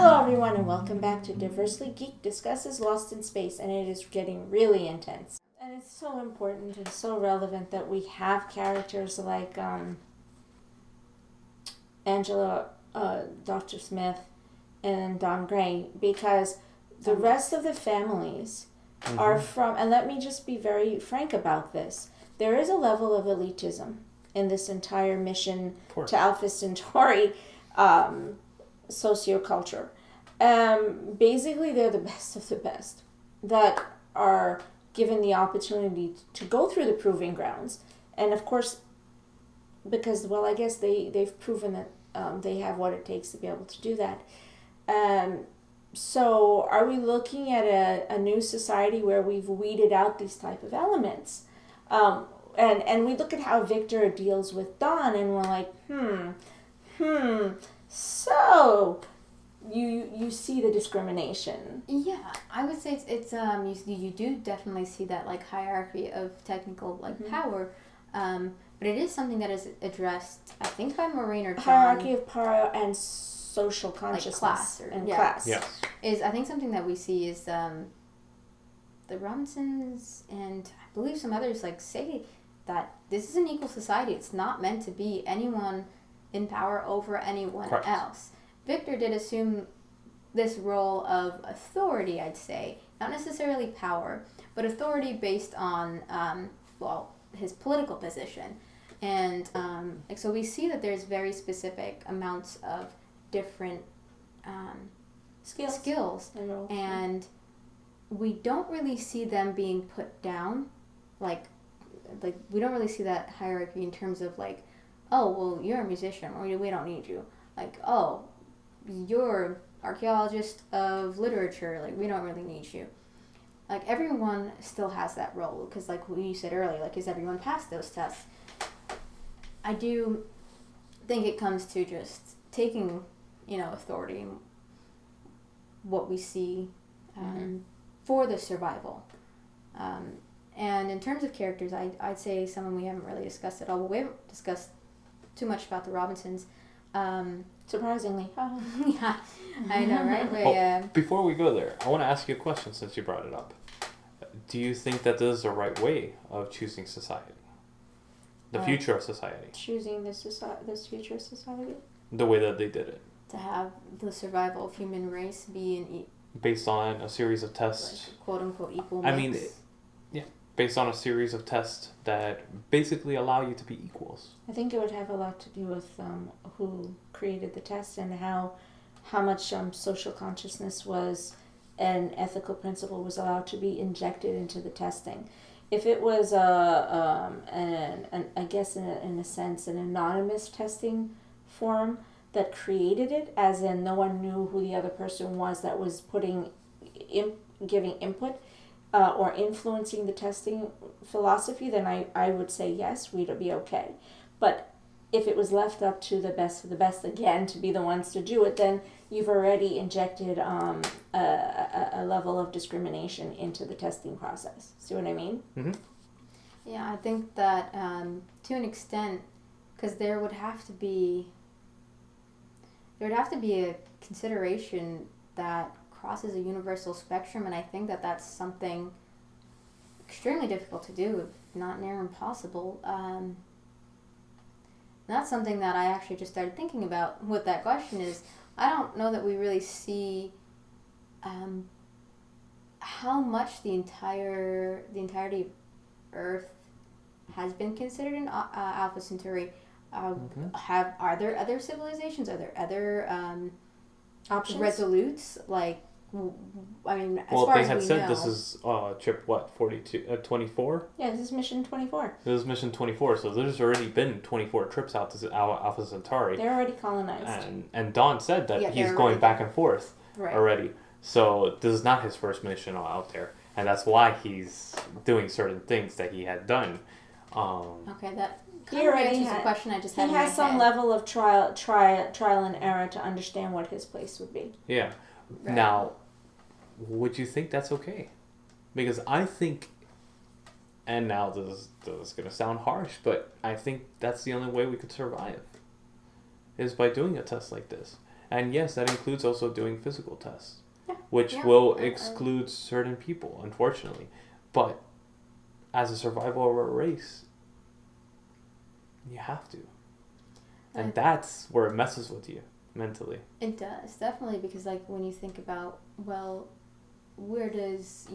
Hello everyone and welcome back to Diversely Geek Discusses Lost in Space, and it is getting really intense. And it's so important and so relevant that we have characters like Angela, Dr. Smith, and Don Gray, because the rest of the families are from, and let me just be very frank about this, there is a level of elitism in this entire mission to Alpha Centauri socioculture. Basically, they're the best of the best that are given the opportunity to go through the proving grounds. And of course, because, well, I guess they've proven that they have what it takes to be able to do that. So are we looking at a new society where we've weeded out these type of elements? And we look at how Victor deals with Dawn, and we're like, so you see the discrimination. Yeah, I would say it's you do definitely see that like hierarchy of technical power, but it is something that is addressed, I think, by Maureen or John. Hierarchy of power and social consciousness, like class class. Yeah. Is, I think, something that we see is the Robinsons and I believe some others say that this is an equal society. It's not meant to be anyone in power over anyone else. Victor did assume this role of authority, I'd say, not necessarily power, but authority based on his political position. And so we see that there's very specific amounts of different skills and we don't really see them being put down, like we don't really see that hierarchy in terms of oh, well, you're a musician, or we don't need you. Oh, you're archaeologist of literature, we don't really need you. Everyone still has that role, because like you said earlier, is everyone passed those tests? I do think it comes to just taking, authority, what we see for the survival. And in terms of characters, I'd say someone we haven't really discussed at all. Well, we haven't discussed too much about the Robinsons. Surprisingly. Yeah, I know, right? Before we go there, I want to ask you a question since you brought it up. Do you think that this is the right way of choosing society? The future of society? Choosing this future of society? The way that they did it. To have the survival of human race be based on a series of tests. Quote-unquote equal mix. Based on a series of tests that basically allow you to be equals. I think it would have a lot to do with who created the test and how much social consciousness was an ethical principle was allowed to be injected into the testing. If it was I guess in a sense an anonymous testing form that created it, as in no one knew who the other person was that was giving input or influencing the testing philosophy, then I would say yes, we'd be okay. But if it was left up to the best of the best, again, to be the ones to do it, then you've already injected a level of discrimination into the testing process. See what I mean? Mm-hmm. Yeah, I think that to an extent, because there would have to be a consideration that crosses a universal spectrum, and I think that that's something extremely difficult to do, if not near impossible. That's something that I actually just started thinking about with that question is, I don't know that we really see how much the entirety of Earth has been considered in Alpha Centauri. Are there other civilizations? Are there other options? Resolutes? I mean, as well, far they as had we said know, this is trip 24. Yeah, this is mission 24. This is mission 24, so there's already been 24 trips out to Alpha Centauri. They're already colonized. And Don said that he's going back and forth already. So this is not his first mission out there, and that's why he's doing certain things that he had done. Okay, that he already answers the question I just had. He has some level of trial and error to understand what his place would be. Yeah. Right. Now, would you think that's okay? Because I think, and now this is going to sound harsh, but I think that's the only way we could survive, is by doing a test like this. And yes, that includes also doing physical tests, Yeah. which will exclude certain people, unfortunately. But as a survival of a race, you have to. And that's where it messes with you mentally. It does, definitely, because like when you think about, well, where does,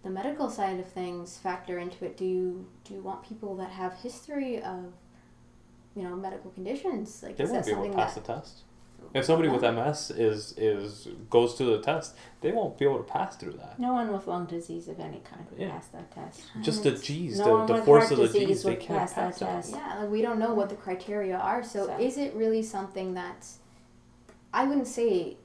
the medical side of things factor into it? Do you want people that have history of, medical conditions? Like, they is won't that be able to pass the test. If somebody with MS goes to the test, they won't be able to pass through that. No one with lung disease of any kind would pass that test. Just the G's, no the force of the G's, they can't pass that test. Yeah, like we don't know what the criteria are. So is it really something that's... I wouldn't say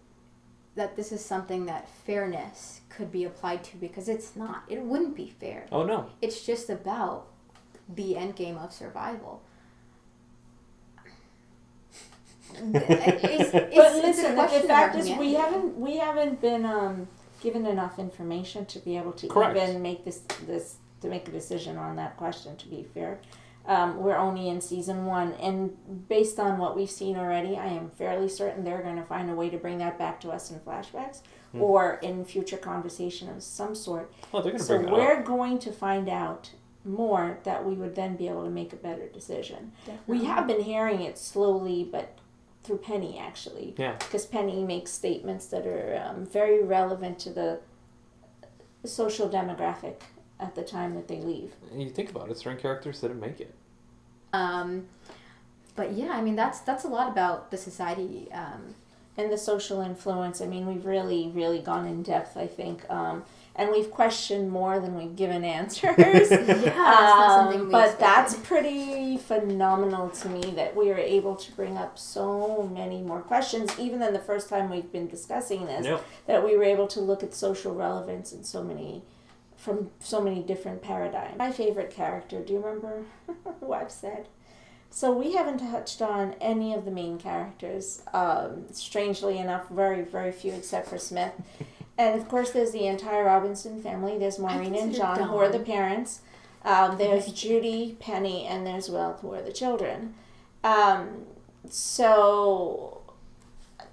that this is something that fairness could be applied to, because it's not. It wouldn't be fair. Oh, no. It's just about the end game of survival. But listen, the fact is we haven't been given enough information to be able to even make make a decision on that question, to be fair. We're only in season 1, and based on what we've seen already, I am fairly certain they're going to find a way to bring that back to us in flashbacks or in future conversation of some sort. Well, they're going to bring that up. We're going to find out more that we would then be able to make a better decision. Definitely. We have been hearing it slowly, but through Penny, actually. Yeah. Because Penny makes statements that are very relevant to the social demographic at the time that they leave. And you think about it, certain characters didn't make it. But yeah, I mean, that's a lot about the society. And the social influence. I mean, we've really, really gone in depth, I think. And we've questioned more than we've given answers. But that's pretty phenomenal to me that we were able to bring up so many more questions, even than the first time we've been discussing this, that we were able to look at social relevance in from so many different paradigms. My favorite character, do you remember who I've said? So we haven't touched on any of the main characters. Strangely enough, very, very few except for Smith. And of course, there's the entire Robinson family. There's Maureen and John, who are the parents. There's Judy, Penny, and there's Will, who are the children. So,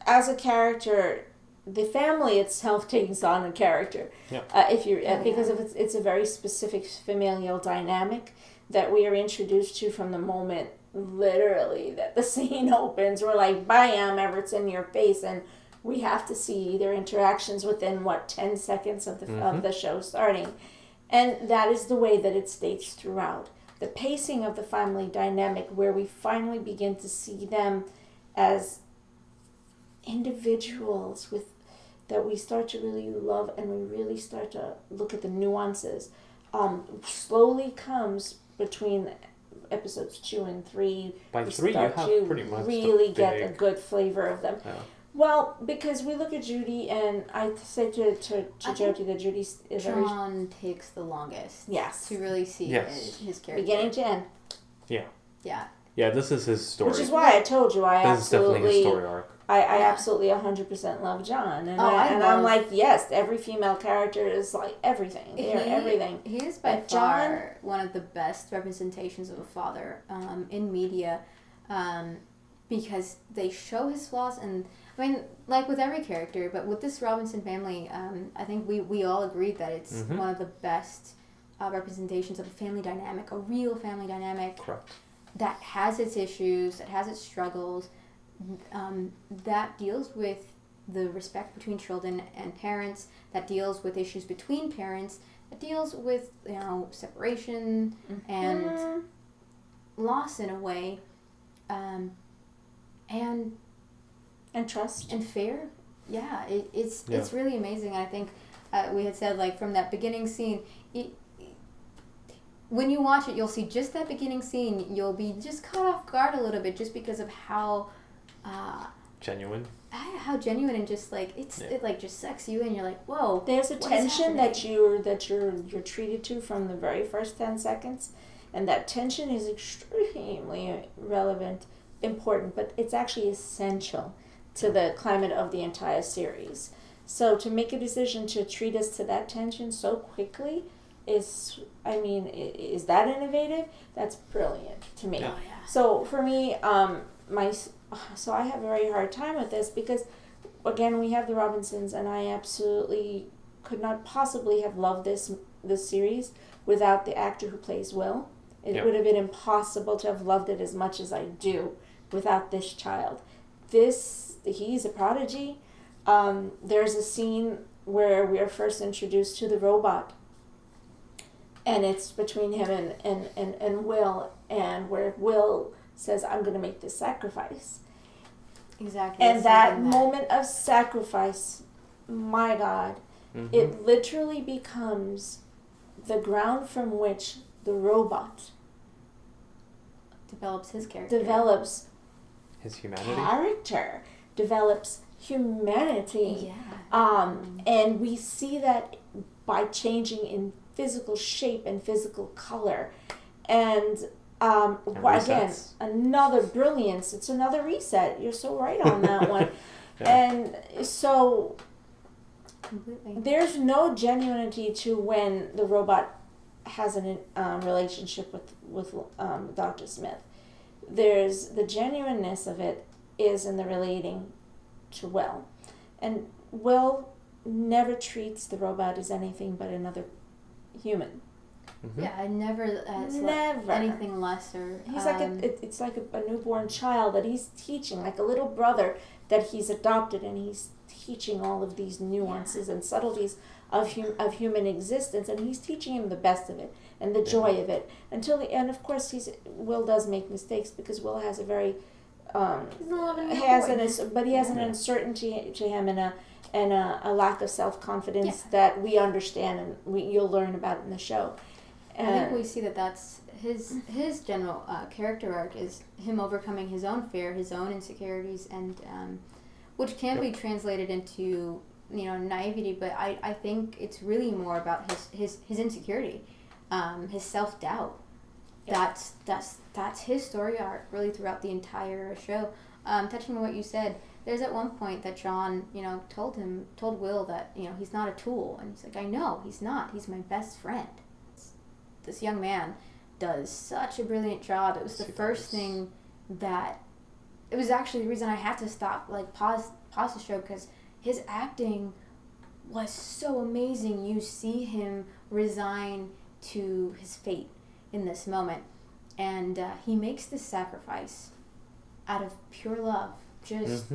as a character, the family itself takes on a character. Because it's a very specific familial dynamic that we are introduced to from the moment, literally, that the scene opens. We're like, bam, Everett's in your face, and we have to see their interactions within 10 seconds of the show starting. And that is the way that it stays throughout. The pacing of the family dynamic, where we finally begin to see them as individuals that we start to really love, and we really start to look at the nuances, slowly comes between episodes 2 and 3. By 3, you have pretty much really get a good flavor of them. Yeah. Well, because we look at Judy, and I say to Jody that Judy's John takes the longest. Yes. To really see his character. Beginning to end. Yeah. Yeah. Yeah, this is his story. Which is why I told you this is definitely his story arc. I absolutely 100% love John. And I'm like, yes, every female character is like everything. They're everything. He is by far one of the best representations of a father in media, because they show his flaws. And I mean, like with every character, but with this Robinson family, I think we all agreed that it's one of the best representations of a family dynamic, a real family dynamic. Correct. That has its issues, that has its struggles, that deals with the respect between children and parents, that deals with issues between parents, that deals with, separation and loss in a way, and trust and fear. Yeah, it's really amazing. And I think we had said, like, from that beginning scene, when you watch it, you'll see just that beginning scene, you'll be just caught off guard a little bit, just because of how genuine. How genuine, and just like it like just sucks you in. You're like, whoa. There's a tension that you're treated to from the very first 10 seconds, and that tension is extremely relevant, important, but it's actually essential to the climate of the entire series. So to make a decision to treat us to that tension so quickly is that innovative? That's brilliant to me. Yeah. So for me, so I have a very hard time with this because, again, we have the Robinsons, and I absolutely could not possibly have loved this series without the actor who plays Will. It would have been impossible to have loved it as much as I do without this child. He's a prodigy. There's a scene where we are first introduced to the robot, and it's between him and Will, and where Will says, I'm going to make this sacrifice. Exactly. And that moment of sacrifice, my God, it literally becomes the ground from which the robot develops his character. His humanity. Develops humanity. Yeah. And we see that by changing in physical shape and physical color. And again, another brilliance. It's another reset. You're so right on that one. Yeah. And so Completely. there's no genuinity to when the robot has a relationship with Dr. Smith. There's the genuineness of it is in the relating to Will. And Will never treats the robot as anything but another human. Yeah, never anything lesser. He's like it's like a newborn child that he's teaching, like a little brother that he's adopted, and he's teaching all of these nuances and subtleties of human existence, and he's teaching him the best of it and the joy of it until the end. Of course, Will does make mistakes because Will has a very he has an uncertainty to him and a lack of self-confidence that we understand, and you'll learn about in the show. I think we see that's his general character arc is him overcoming his own fear, his own insecurities, and which can be translated into naivety. But I think it's really more about his insecurity, his self-doubt. Yeah. That's his story arc really throughout the entire show. Touching on what you said, there's at one point that John told Will that he's not a tool, and he's like, I know he's not. He's my best friend. This young man does such a brilliant job. It was the first thing that it was actually the reason I had to stop, pause the show, because his acting was so amazing. You see him resign to his fate in this moment, and he makes this sacrifice out of pure love. Just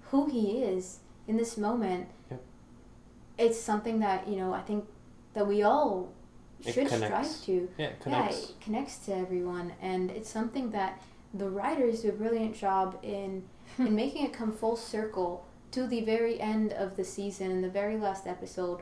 who he is in this moment. Yep. It's something that I think that we all should strive to. Yeah, it connects. It connects to everyone, and it's something that the writers do a brilliant job in making it come full circle to the very end of the season, in the very last episode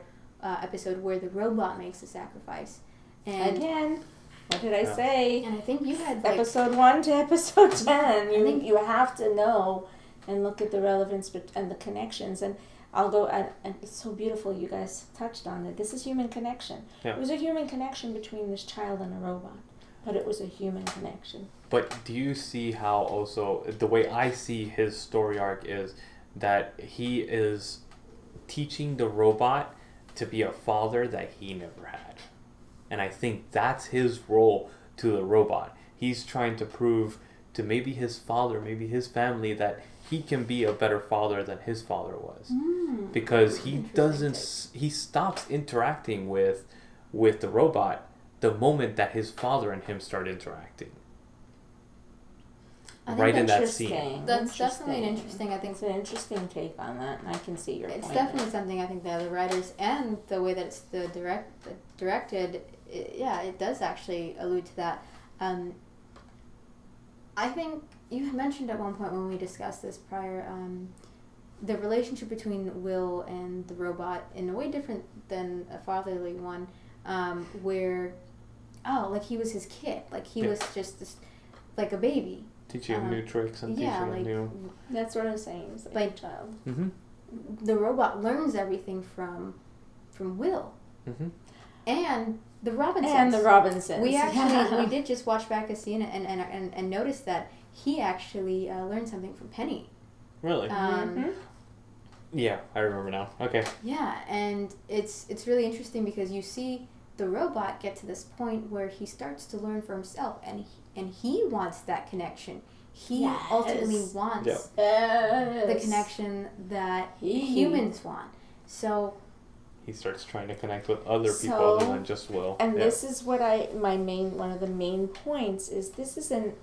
where the robot makes the sacrifice. And again, what did I say? And I think you had episode 1 to episode 10. You have to know and look at the relevance and the connections. And I'll go and it's so beautiful. You guys touched on it. This is human connection. Yeah. It was a human connection between this child and a robot, but it was a human connection. But do you see how also the way I see his story arc is that he is teaching the robot to be a father that he never had. And I think that's his role to the robot. He's trying to prove to maybe his father, maybe his family, that he can be a better father than his father was. Because he stops interacting with the robot the moment that his father and him start interacting. Right in that scene. That's definitely an interesting, I think. It's an interesting take on that, and I can see your point. It's definitely something I think the other writers, and the way that it's directed, it does actually allude to that. I think you had mentioned at one point when we discussed this prior, the relationship between Will and the robot in a way different than a fatherly one, where, he was his kid. He was just this, like a baby. Teaching him new tricks and teaching him new... That's what I was saying. It's like a child. Mm-hmm. The robot learns everything from Will. Mm-hmm. And the Robinsons. We actually we did just watch back a scene and noticed that he actually learned something from Penny. Really? Yeah, I remember now. Okay. Yeah, and it's really interesting because you see the robot get to this point where he starts to learn for himself, and he wants that connection. He ultimately wants the connection that humans want. So he starts trying to connect with other people other than just Will. And this is what one of the main points is, this is an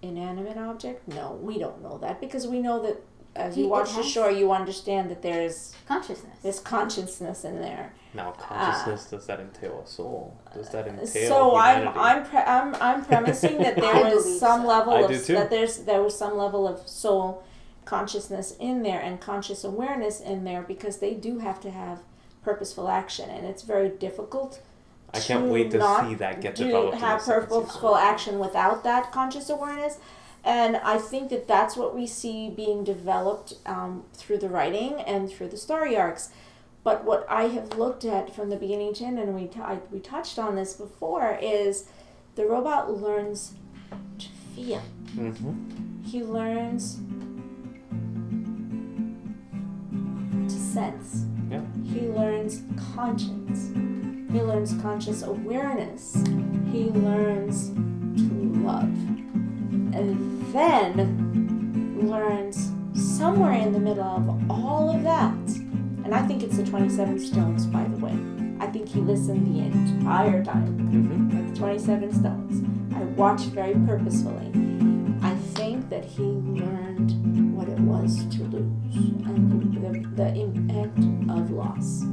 inanimate object? No, we don't know that, because we know that as you watch the show, you understand that there's consciousness. There's consciousness in there. Now, consciousness, does that entail a soul? Does that entail so humanity? I'm premising that there was some level there was some level of soul consciousness in there and conscious awareness in there, because they do have to have purposeful action, and it's very difficult. I can't wait to see that get developed. Have purposeful action without that conscious awareness. And I think that that's what we see being developed through the writing and through the story arcs. But what I have looked at from the beginning to end, and we touched on this before, is the robot learns to feel. Mm-hmm. He learns to sense. Yeah. He learns conscience. He learns conscious awareness. He learns to love. And then learns somewhere in the middle of all of that, and I think it's the 27 stones, by the way. I think he listened the entire time with the 27 stones. I watched very purposefully. I think that he learned what it was to lose and the impact of loss.